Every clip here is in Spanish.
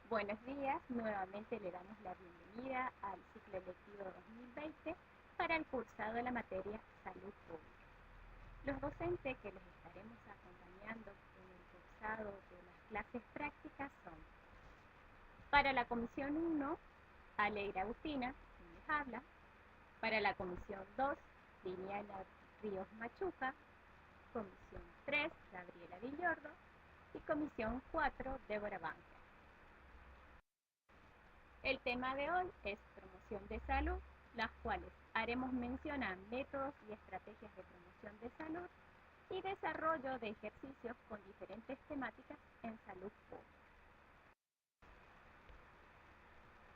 Buenos días, nuevamente le damos la bienvenida al ciclo lectivo 2020 para el cursado de la materia Salud Pública. Los docentes que les estaremos acompañando en el cursado de las clases prácticas son: para la comisión 1, Alegra Agustina, quien les habla; para la comisión 2, Liliana Ríos Machuca; comisión 3, Gabriela Villordo; y comisión 4, Débora Banca. El tema de hoy es promoción de salud, las cuales haremos mención a métodos y estrategias de promoción de salud y desarrollo de ejercicios con diferentes temáticas en salud pública.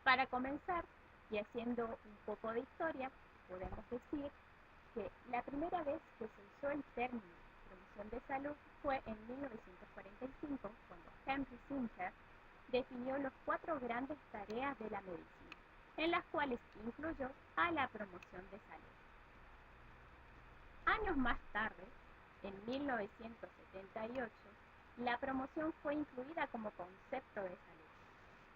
Para comenzar, y haciendo un poco de historia, podemos decir que la primera vez que se usó el término promoción de salud fue en 1945, cuando Henry Sinclair definió las 4 grandes tareas de la medicina, en las cuales incluyó a la promoción de salud. Años más tarde, en 1978, la promoción fue incluida como concepto de salud,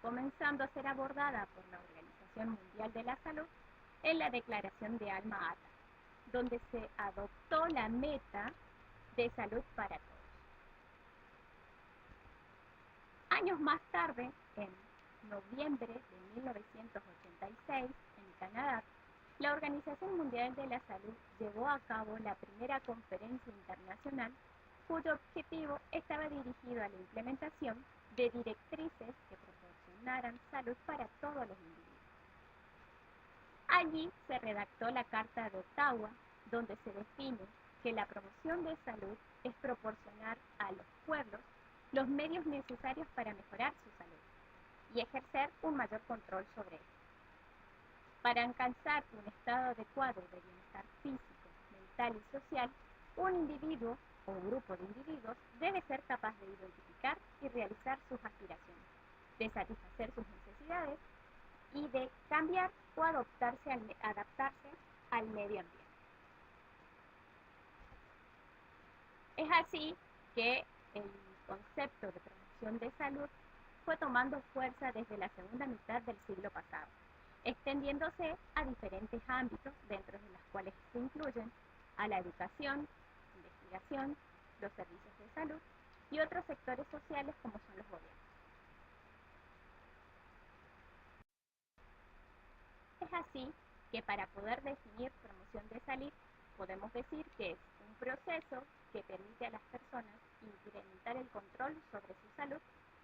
comenzando a ser abordada por la Organización Mundial de la Salud en la Declaración de Alma-Ata, donde se adoptó la meta de salud para todos. Años más tarde, en noviembre de 1986, en Canadá, la Organización Mundial de la Salud llevó a cabo la primera conferencia internacional cuyo objetivo estaba dirigido a la implementación de directrices que proporcionaran salud para todos los individuos. Allí se redactó la Carta de Ottawa, donde se define que la promoción de salud es proporcionar a los pueblos los medios necesarios para mejorar su salud y ejercer un mayor control sobre él. Para alcanzar un estado adecuado de bienestar físico, mental y social, un individuo o grupo de individuos debe ser capaz de identificar y realizar sus aspiraciones, de satisfacer sus necesidades y de cambiar o adaptarse al medio ambiente. Es así que el concepto de promoción de salud fue tomando fuerza desde la segunda mitad del siglo pasado, extendiéndose a diferentes ámbitos, dentro de los cuales se incluyen a la educación, investigación, los servicios de salud y otros sectores sociales como son los gobiernos. Es así que para poder definir promoción de salud, podemos decir que es un proceso que permite a las personas incrementar el control sobre su salud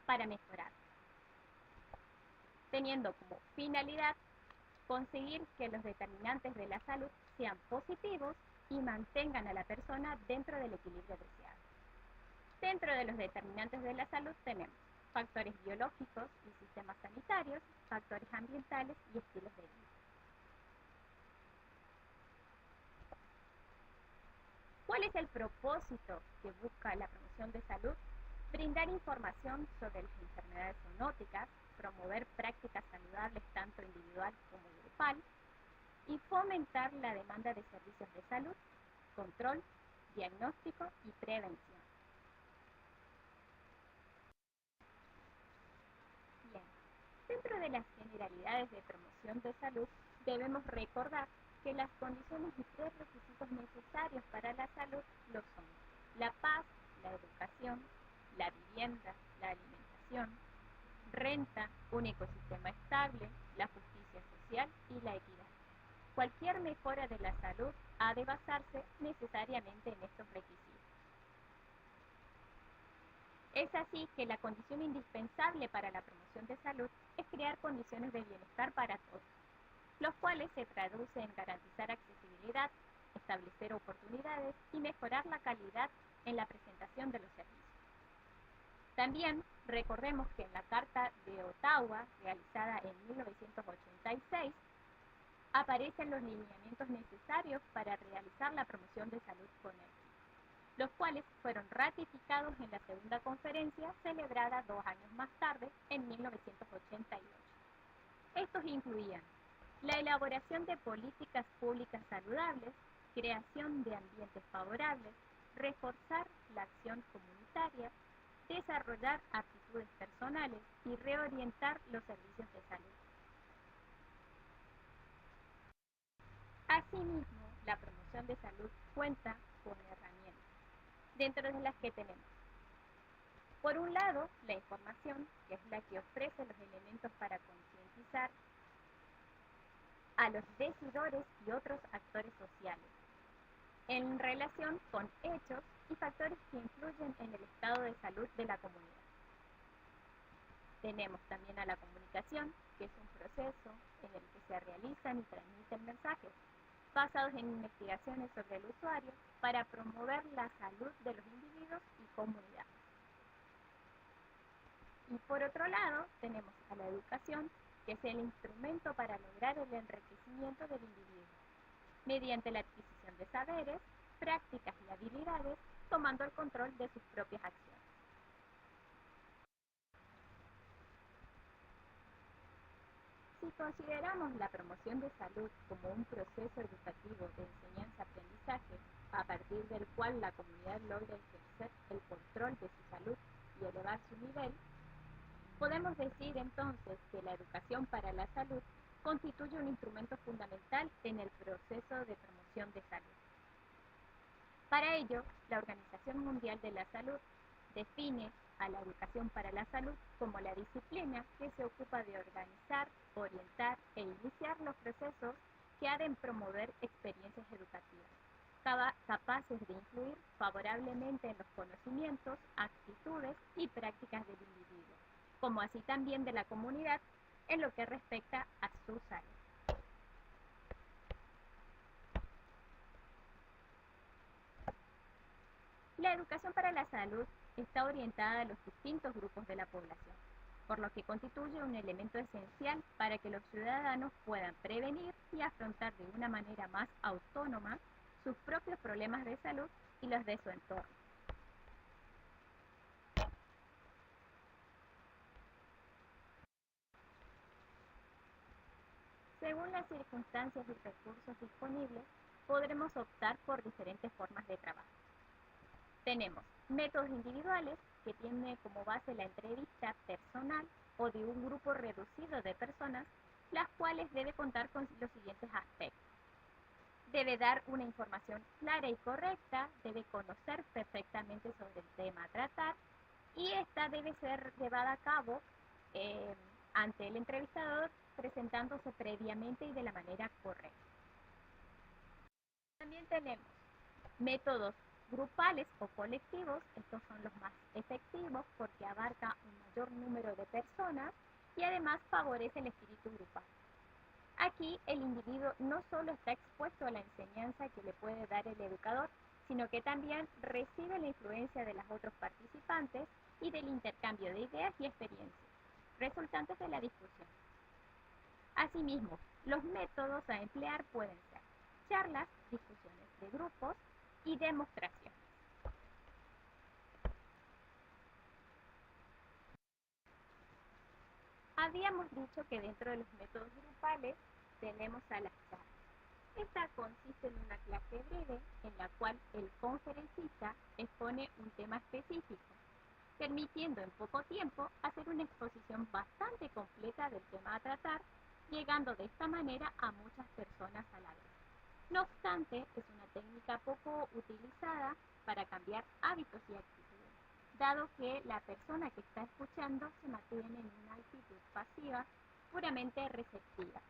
para mejorar, teniendo como finalidad conseguir que los determinantes de la salud sean positivos y mantengan a la persona dentro del equilibrio deseado. Dentro de los determinantes de la salud tenemos factores biológicos y sistemas sanitarios, factores ambientales y estilos de vida. ¿Cuál es el propósito que busca la promoción de salud? Brindar información sobre las enfermedades zoonóticas, promover prácticas saludables tanto individual como grupal y fomentar la demanda de servicios de salud, control, diagnóstico y prevención. Bien, dentro de las generalidades de promoción de salud debemos recordar que las condiciones y prerequisitos necesarios para la salud lo son la paz, la educación, la vivienda, la alimentación, renta, un ecosistema estable, la justicia social y la equidad. Cualquier mejora de la salud ha de basarse necesariamente en estos requisitos. Es así que la condición indispensable para la promoción de salud es crear condiciones de bienestar para todos, los cuales se traduce en garantizar accesibilidad, establecer oportunidades y mejorar la calidad en la presentación de los servicios. También recordemos que en la Carta de Ottawa, realizada en 1986, aparecen los lineamientos necesarios para realizar la promoción de salud con éxito, los cuales fueron ratificados en la segunda conferencia celebrada 2 años más tarde, en 1988. Estos incluían la elaboración de políticas públicas saludables, creación de ambientes favorables, reforzar la acción comunitaria, desarrollar aptitudes personales y reorientar los servicios de salud. Asimismo, la promoción de salud cuenta con herramientas, dentro de las que tenemos, por un lado, la información, que es la que ofrece los elementos para concientizar a los decidores y otros actores sociales, en relación con hechos y factores que influyen en el estado de salud de la comunidad. Tenemos también a la comunicación, que es un proceso en el que se realizan y transmiten mensajes basados en investigaciones sobre el usuario para promover la salud de los individuos y comunidades. Y por otro lado, tenemos a la educación, que es el instrumento para lograr el enriquecimiento del individuo, mediante la adquisición de saberes, prácticas y habilidades, tomando el control de sus propias acciones. Si consideramos la promoción de salud como un proceso educativo de enseñanza-aprendizaje, a partir del cual la comunidad logra ejercer el control de su salud y elevar su nivel, podemos decir entonces que la educación para la salud constituye un instrumento fundamental en el proceso de promoción de salud. Para ello, la Organización Mundial de la Salud define a la educación para la salud como la disciplina que se ocupa de organizar, orientar e iniciar los procesos que ha de promover experiencias educativas, capaces de influir favorablemente en los conocimientos, actitudes y prácticas del individuo, como así también de la comunidad en lo que respecta a su salud. La educación para la salud está orientada a los distintos grupos de la población, por lo que constituye un elemento esencial para que los ciudadanos puedan prevenir y afrontar de una manera más autónoma sus propios problemas de salud y los de su entorno. Según las circunstancias y recursos disponibles, podremos optar por diferentes formas de trabajo. Tenemos métodos individuales, que tienen como base la entrevista personal o de un grupo reducido de personas, las cuales debe contar con los siguientes aspectos. Debe dar una información clara y correcta, debe conocer perfectamente sobre el tema a tratar y esta debe ser llevada a cabo ante el entrevistador, presentándose previamente y de la manera correcta. También tenemos métodos grupales o colectivos. Estos son los más efectivos porque abarca un mayor número de personas y además favorece el espíritu grupal. Aquí el individuo no solo está expuesto a la enseñanza que le puede dar el educador, sino que también recibe la influencia de los otros participantes y del intercambio de ideas y experiencias, resultantes de la discusión. Asimismo, los métodos a emplear pueden ser charlas, discusiones de grupos y demostraciones. Habíamos dicho que dentro de los métodos grupales tenemos a las charlas. Esta consiste en una clase breve en la cual el conferencista expone un tema específico, permitiendo en poco tiempo hacer una exposición bastante completa del tema a tratar, llegando de esta manera a muchas personas a la vez. No obstante, es una técnica poco utilizada para cambiar hábitos y actitudes, dado que la persona que está escuchando se mantiene en una actitud pasiva, puramente receptiva,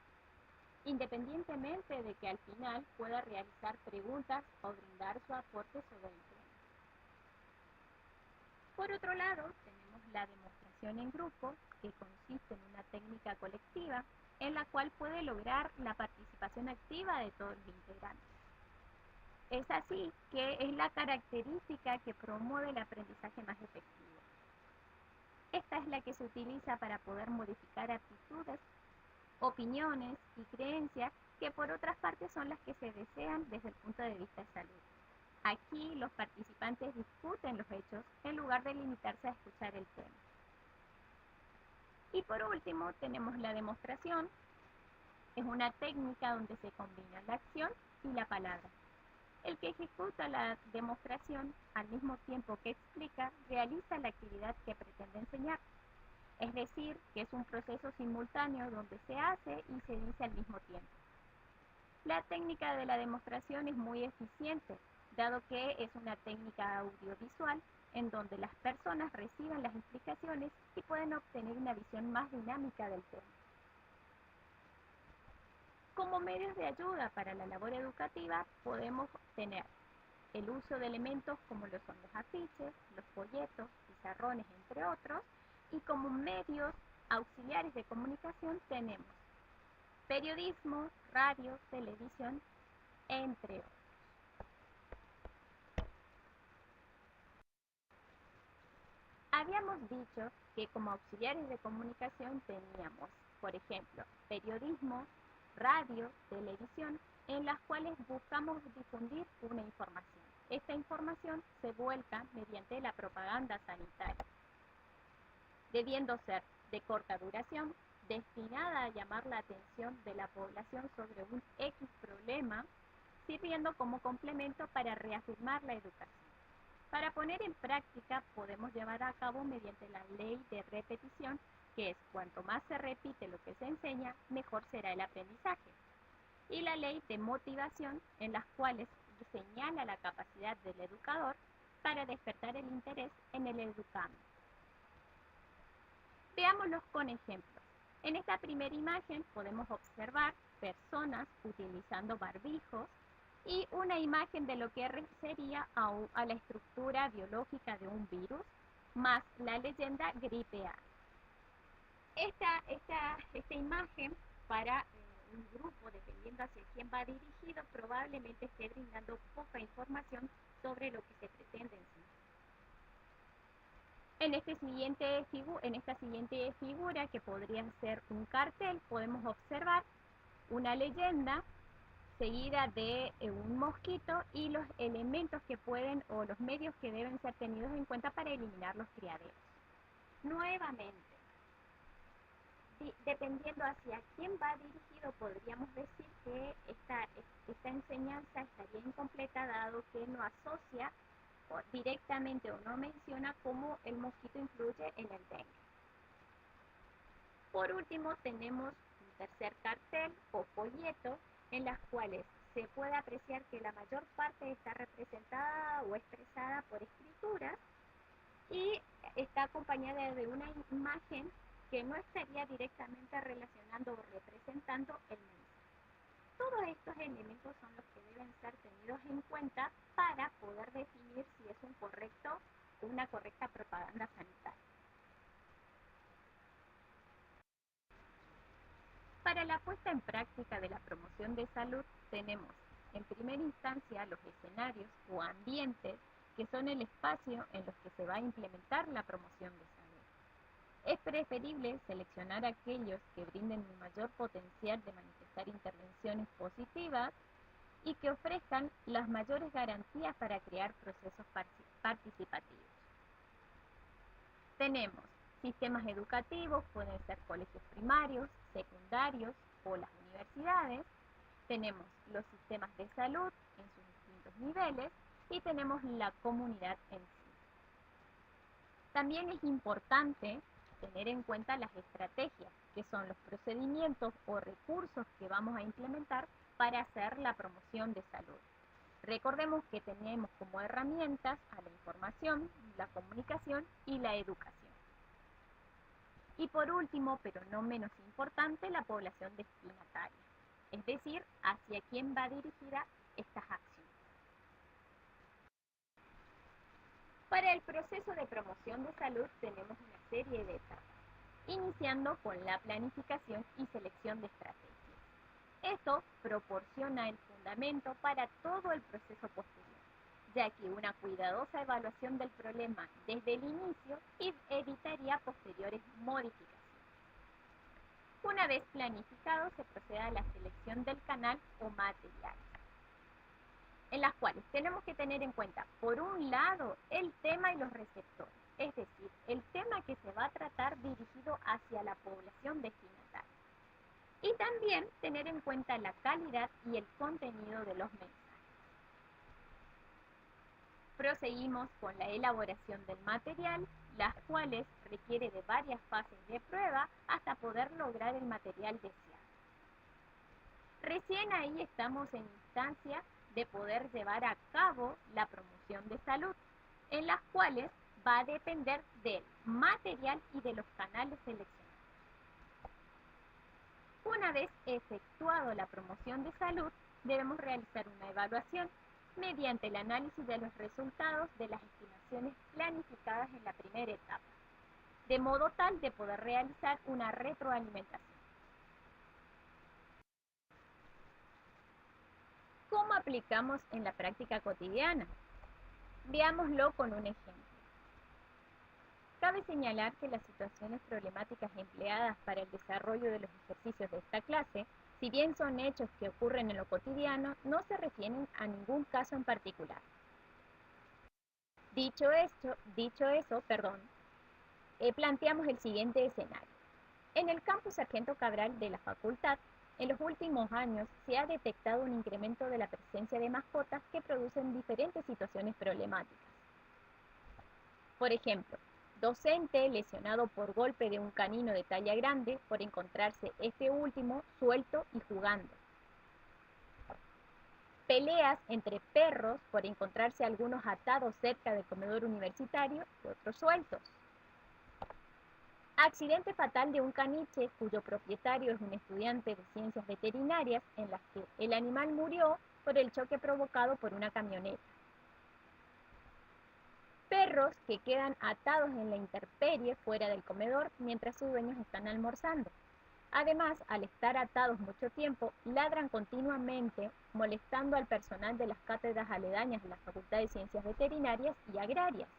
independientemente de que al final pueda realizar preguntas o brindar su aporte sobre el tema. Por otro lado, tenemos la demostración en grupo, que consiste en una técnica colectiva en la cual puede lograr la participación activa de todos los integrantes. Es así que es la característica que promueve el aprendizaje más efectivo. Esta es la que se utiliza para poder modificar actitudes, opiniones y creencias que por otras partes son las que se desean desde el punto de vista de salud. Aquí los participantes discuten los hechos en lugar de limitarse a escuchar el tema. Y por último tenemos la demostración. Es una técnica donde se combina la acción y la palabra. El que ejecuta la demostración al mismo tiempo que explica, realiza la actividad que pretende enseñar. Es decir, que es un proceso simultáneo donde se hace y se dice al mismo tiempo. La técnica de la demostración es muy eficiente, dado que es una técnica audiovisual en donde las personas reciben las explicaciones y pueden obtener una visión más dinámica del tema. Como medios de ayuda para la labor educativa podemos tener el uso de elementos como lo son los afiches, los folletos, pizarrones, entre otros, y como medios auxiliares de comunicación tenemos periodismo, radio, televisión, entre otros. Habíamos dicho que como auxiliares de comunicación teníamos, por ejemplo, periodismo, radio, televisión, en las cuales buscamos difundir una información. Esta información se vuelca mediante la propaganda sanitaria, debiendo ser de corta duración, destinada a llamar la atención de la población sobre un X problema, sirviendo como complemento para reafirmar la educación. Para poner en práctica podemos llevar a cabo mediante la ley de repetición, que es cuanto más se repite lo que se enseña, mejor será el aprendizaje. Y la ley de motivación, en las cuales señala la capacidad del educador para despertar el interés en el educando. Veámoslos con ejemplos. En esta primera imagen podemos observar personas utilizando barbijos y una imagen de lo que sería a la estructura biológica de un virus, más la leyenda gripe A. Esta imagen para un grupo, dependiendo hacia quién va dirigido, probablemente esté brindando poca información sobre lo que se pretende enseñar. En esta siguiente figura, que podría ser un cartel, podemos observar una leyenda seguida de un mosquito y los elementos que pueden o los medios que deben ser tenidos en cuenta para eliminar los criaderos. Nuevamente, dependiendo hacia quién va dirigido, podríamos decir que esta enseñanza estaría incompleta, dado que no asocia directamente o no menciona cómo el mosquito influye en el dengue. Por último, tenemos un tercer cartel o folleto en las cuales se puede apreciar que la mayor parte está representada o expresada por escrituras y está acompañada de una imagen que no estaría directamente relacionando o representando el mensaje. Todos estos elementos son los que deben ser tenidos en cuenta para poder definir si es una correcta propaganda sanitaria. Para la puesta en práctica de la promoción de salud tenemos en primera instancia los escenarios o ambientes que son el espacio en los que se va a implementar la promoción de salud. Es preferible seleccionar aquellos que brinden un mayor potencial de manifestar intervenciones positivas y que ofrezcan las mayores garantías para crear procesos participativos. Tenemos sistemas educativos, pueden ser colegios primarios, secundarios o las universidades. Tenemos los sistemas de salud en sus distintos niveles y tenemos la comunidad en sí. También es importante tener en cuenta las estrategias, que son los procedimientos o recursos que vamos a implementar para hacer la promoción de salud. Recordemos que tenemos como herramientas a la información, la comunicación y la educación. Y por último, pero no menos importante, la población destinataria, es decir, hacia quién va dirigida estas acciones. Para el proceso de promoción de salud tenemos una serie de etapas, iniciando con la planificación y selección de estrategias. Esto proporciona el fundamento para todo el proceso posterior, ya que una cuidadosa evaluación del problema desde el inicio evitaría posteriores modificaciones. Una vez planificado, se procede a la selección del canal o material, en las cuales tenemos que tener en cuenta, por un lado, el tema y los receptores, es decir, el tema que se va a tratar dirigido hacia la población destinataria. Y también tener en cuenta la calidad y el contenido de los mensajes. Proseguimos con la elaboración del material, las cuales requiere de varias fases de prueba hasta poder lograr el material deseado. Recién ahí estamos en instancia de poder llevar a cabo la promoción de salud, en las cuales va a depender del material y de los canales seleccionados. Una vez efectuado la promoción de salud, debemos realizar una evaluación mediante el análisis de los resultados de las estimaciones planificadas en la primera etapa, de modo tal de poder realizar una retroalimentación. ¿Cómo aplicamos en la práctica cotidiana? Veámoslo con un ejemplo. Cabe señalar que las situaciones problemáticas empleadas para el desarrollo de los ejercicios de esta clase, si bien son hechos que ocurren en lo cotidiano, no se refieren a ningún caso en particular. Dicho eso, planteamos el siguiente escenario. En el campus Sargento Cabral de la facultad, en los últimos años se ha detectado un incremento de la presencia de mascotas que producen diferentes situaciones problemáticas. Por ejemplo, docente lesionado por golpe de un canino de talla grande por encontrarse este último suelto y jugando. Peleas entre perros por encontrarse algunos atados cerca del comedor universitario y otros sueltos. Accidente fatal de un caniche cuyo propietario es un estudiante de ciencias veterinarias en las que el animal murió por el choque provocado por una camioneta. Perros que quedan atados en la intemperie fuera del comedor mientras sus dueños están almorzando. Además, al estar atados mucho tiempo, ladran continuamente, molestando al personal de las cátedras aledañas de la Facultad de Ciencias Veterinarias y Agrarias,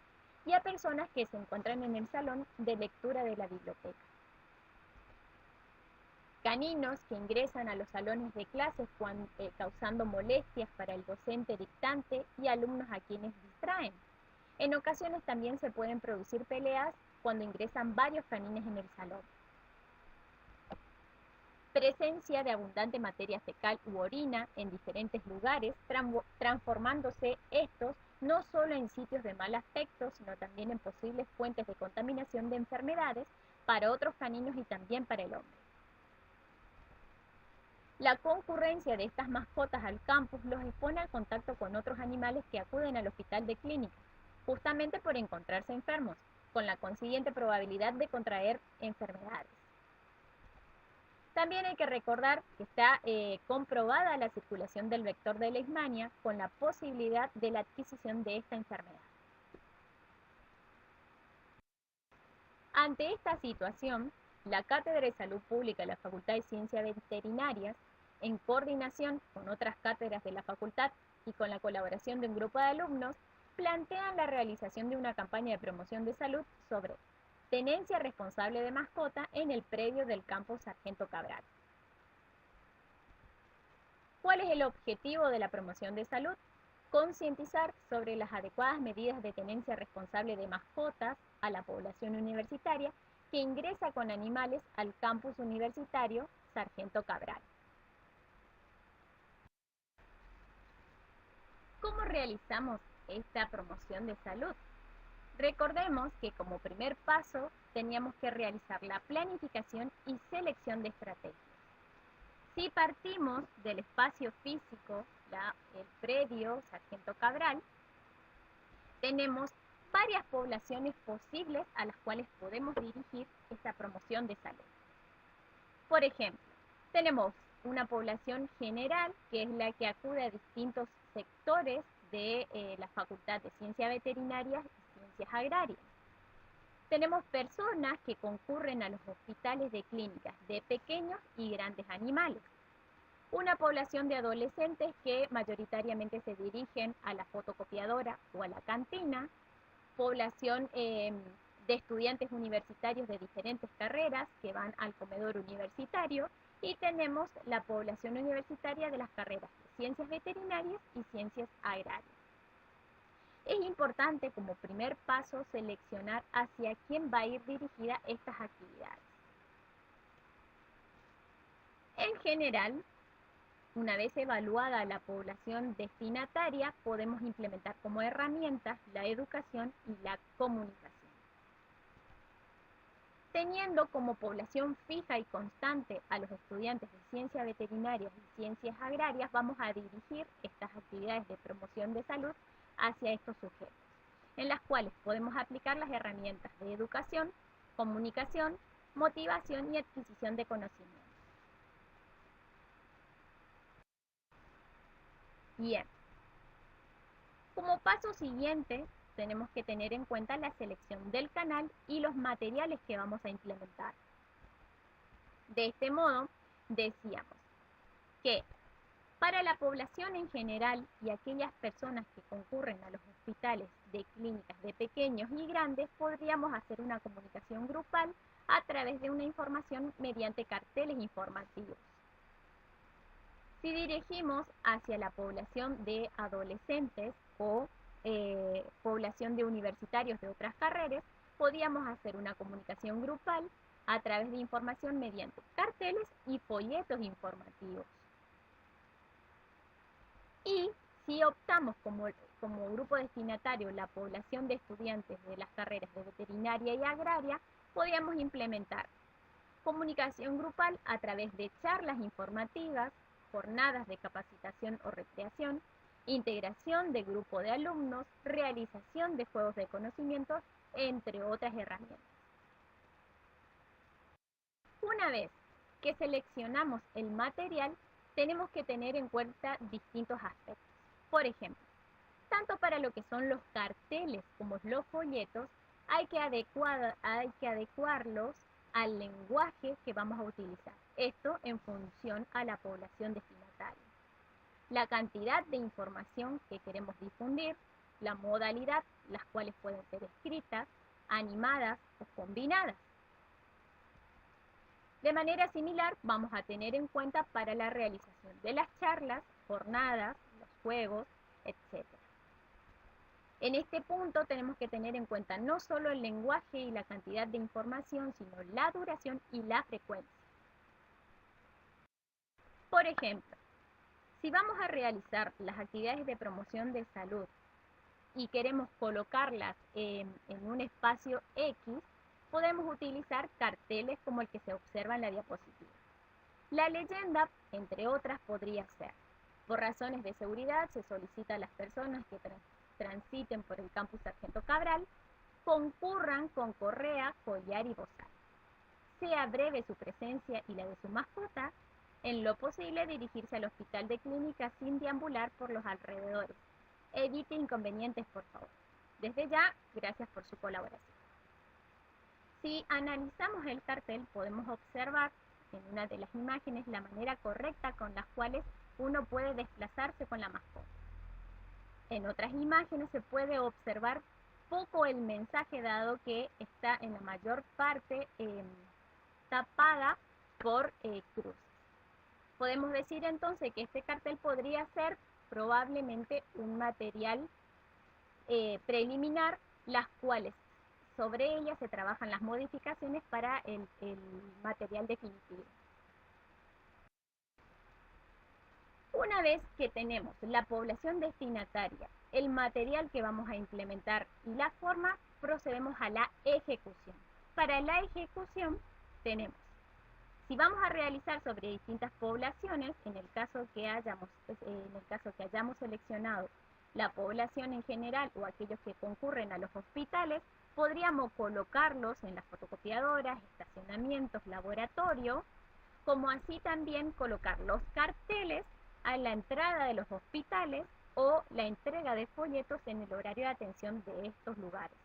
y a personas que se encuentran en el salón de lectura de la biblioteca. Caninos que ingresan a los salones de clases causando molestias para el docente dictante y alumnos a quienes distraen. En ocasiones también se pueden producir peleas cuando ingresan varios canines en el salón. Presencia de abundante materia fecal u orina en diferentes lugares, transformándose estos no solo en sitios de mal aspecto, sino también en posibles fuentes de contaminación de enfermedades para otros caninos y también para el hombre. La concurrencia de estas mascotas al campus los expone al contacto con otros animales que acuden al hospital de clínica, justamente por encontrarse enfermos, con la consiguiente probabilidad de contraer enfermedades. También hay que recordar que está comprobada la circulación del vector de leishmania con la posibilidad de la adquisición de esta enfermedad. Ante esta situación, la Cátedra de Salud Pública de la Facultad de Ciencias Veterinarias, en coordinación con otras cátedras de la facultad y con la colaboración de un grupo de alumnos, plantean la realización de una campaña de promoción de salud sobre tenencia responsable de mascota en el predio del campus Sargento Cabral. ¿Cuál es el objetivo de la promoción de salud? Concientizar sobre las adecuadas medidas de tenencia responsable de mascotas a la población universitaria que ingresa con animales al campus universitario Sargento Cabral. ¿Cómo realizamos esta promoción de salud? Recordemos que como primer paso teníamos que realizar la planificación y selección de estrategias. Si partimos del espacio físico, el predio Sargento Cabral, tenemos varias poblaciones posibles a las cuales podemos dirigir esta promoción de salud. Por ejemplo, tenemos una población general, que es la que acude a distintos sectores de la Facultad de Ciencias Veterinarias y Ciencias Agrarias. Tenemos personas que concurren a los hospitales de clínicas de pequeños y grandes animales. Una población de adolescentes que mayoritariamente se dirigen a la fotocopiadora o a la cantina. Población de estudiantes universitarios de diferentes carreras que van al comedor universitario. Y tenemos la población universitaria de las carreras de Ciencias Veterinarias y Ciencias Agrarias. Es importante como primer paso seleccionar hacia quién va a ir dirigida estas actividades. En general, Una vez evaluada la población destinataria, podemos implementar como herramientas la educación y la comunicación. Teniendo como población fija y constante a los estudiantes de ciencias veterinarias y ciencias agrarias, vamos a dirigir estas actividades de promoción de salud hacia estos sujetos, en las cuales podemos aplicar las herramientas de educación, comunicación, motivación y adquisición de conocimientos. Bien, como paso siguiente, tenemos que tener en cuenta la selección del canal y los materiales que vamos a implementar. De este modo, decíamos que para la población en general y aquellas personas que concurren a los hospitales de clínicas de pequeños y grandes, podríamos hacer una comunicación grupal a través de una información mediante carteles informativos. Si dirigimos hacia la población de adolescentes o población de universitarios de otras carreras, podríamos hacer una comunicación grupal a través de información mediante carteles y folletos informativos. Y si optamos como grupo destinatario la población de estudiantes de las carreras de veterinaria y agraria, podríamos implementar comunicación grupal a través de charlas informativas, jornadas de capacitación o recreación, integración de grupo de alumnos, realización de juegos de conocimientos, entre otras herramientas. Una vez que seleccionamos el material, tenemos que tener en cuenta distintos aspectos. Por ejemplo, tanto para lo que son los carteles como los folletos, hay que adecuarlos al lenguaje que vamos a utilizar. Esto en función a la población destinataria. La cantidad de información que queremos difundir, la modalidad, las cuales pueden ser escritas, animadas o combinadas. De manera similar, vamos a tener en cuenta para la realización de las charlas, jornadas, los juegos, etc. En este punto tenemos que tener en cuenta no solo el lenguaje y la cantidad de información, sino la duración y la frecuencia. Por ejemplo, si vamos a realizar las actividades de promoción de salud y queremos colocarlas en un espacio X, podemos utilizar carteles como el que se observa en la diapositiva. La leyenda, entre otras, podría ser: por razones de seguridad se solicita a las personas que transiten por el campus Sargento Cabral, concurran con correa, collar y bozal. Sea breve su presencia y la de su mascota, en lo posible dirigirse al hospital de clínica sin deambular por los alrededores. Evite inconvenientes, por favor. Desde ya, gracias por su colaboración. Si analizamos el cartel, podemos observar en una de las imágenes la manera correcta con las cuales uno puede desplazarse con la mascota. En otras imágenes se puede observar poco el mensaje, dado que está en la mayor parte tapada por cruces. Podemos decir entonces que este cartel podría ser probablemente un material preliminar, las cuales sobre ellas se trabajan las modificaciones para el material definitivo. Una vez que tenemos la población destinataria, el material que vamos a implementar y la forma, procedemos a la ejecución. Para la ejecución tenemos, si vamos a realizar sobre distintas poblaciones, en el caso que hayamos seleccionado la población en general o aquellos que concurren a los hospitales, podríamos colocarlos en las fotocopiadoras, estacionamientos, laboratorio, como así también colocar los carteles a la entrada de los hospitales o la entrega de folletos en el horario de atención de estos lugares.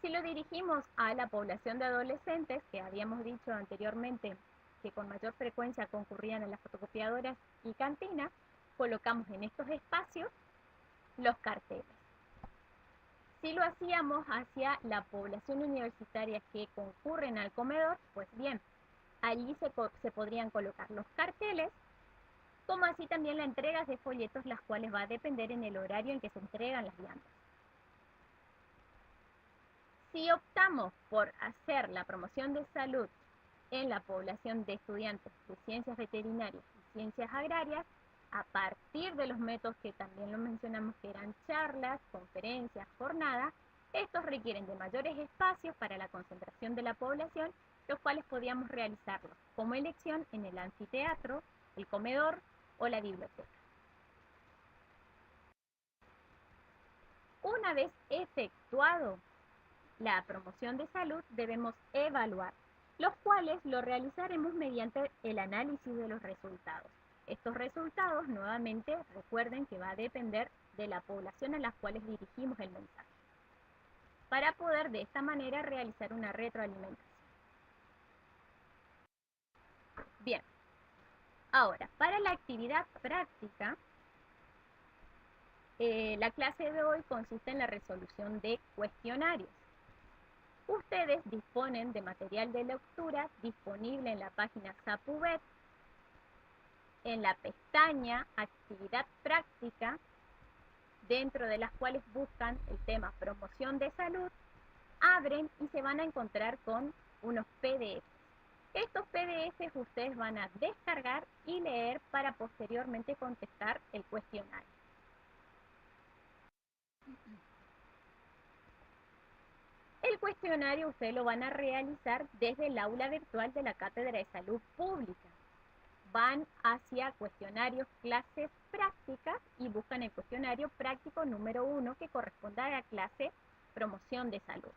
Si lo dirigimos a la población de adolescentes, que habíamos dicho anteriormente que con mayor frecuencia concurrían a las fotocopiadoras y cantinas, colocamos en estos espacios los carteles. Si lo hacíamos hacia la población universitaria que concurren al comedor, pues bien, allí se podrían colocar los carteles, como así también la entrega de folletos, las cuales va a depender en el horario en que se entregan las viandas. Si optamos por hacer la promoción de salud en la población de estudiantes de ciencias veterinarias y ciencias agrarias, a partir de los métodos que también lo mencionamos, que eran charlas, conferencias, jornadas. Estos requieren de mayores espacios para la concentración de la población, los cuales podíamos realizarlos como elección en el anfiteatro, el comedor o la biblioteca. Una vez efectuado la promoción de salud, debemos evaluar, los cuales lo realizaremos mediante el análisis de los resultados. Estos resultados, nuevamente, recuerden que va a depender de la población a las cuales dirigimos el mensaje, para poder de esta manera realizar una retroalimentación. Bien, ahora, para la actividad práctica, la clase de hoy consiste en la resolución de cuestionarios. Ustedes disponen de material de lectura disponible en la página SAPUBET, en la pestaña Actividad Práctica, dentro de las cuales buscan el tema Promoción de Salud, abren y se van a encontrar con unos PDF. Estos PDFs ustedes van a descargar y leer para posteriormente contestar el cuestionario. El cuestionario ustedes lo van a realizar desde el aula virtual de la Cátedra de Salud Pública. Van hacia cuestionarios, clases prácticas y buscan el cuestionario práctico número 1 que corresponde a la clase Promoción de Salud.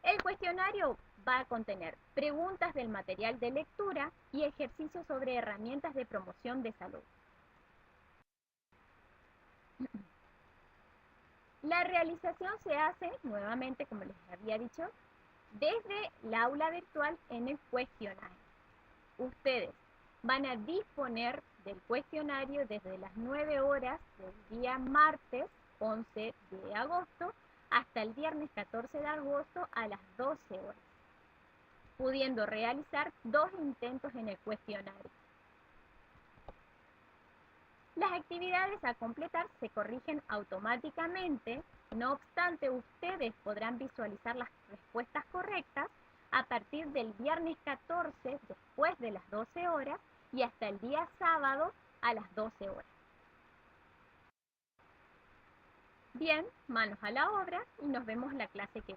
El cuestionario va a contener preguntas del material de lectura y ejercicios sobre herramientas de promoción de salud. La realización se hace, nuevamente, como les había dicho, desde el aula virtual en el cuestionario. Ustedes van a disponer del cuestionario desde las 9 horas del día martes 11 de agosto hasta el viernes 14 de agosto a las 12 horas, pudiendo realizar 2 intentos en el cuestionario. Las actividades a completar se corrigen automáticamente, no obstante, ustedes podrán visualizar las respuestas correctas a partir del viernes 14 después de las 12 horas y hasta el día sábado a las 12 horas. Bien, manos a la obra y nos vemos la clase que viene.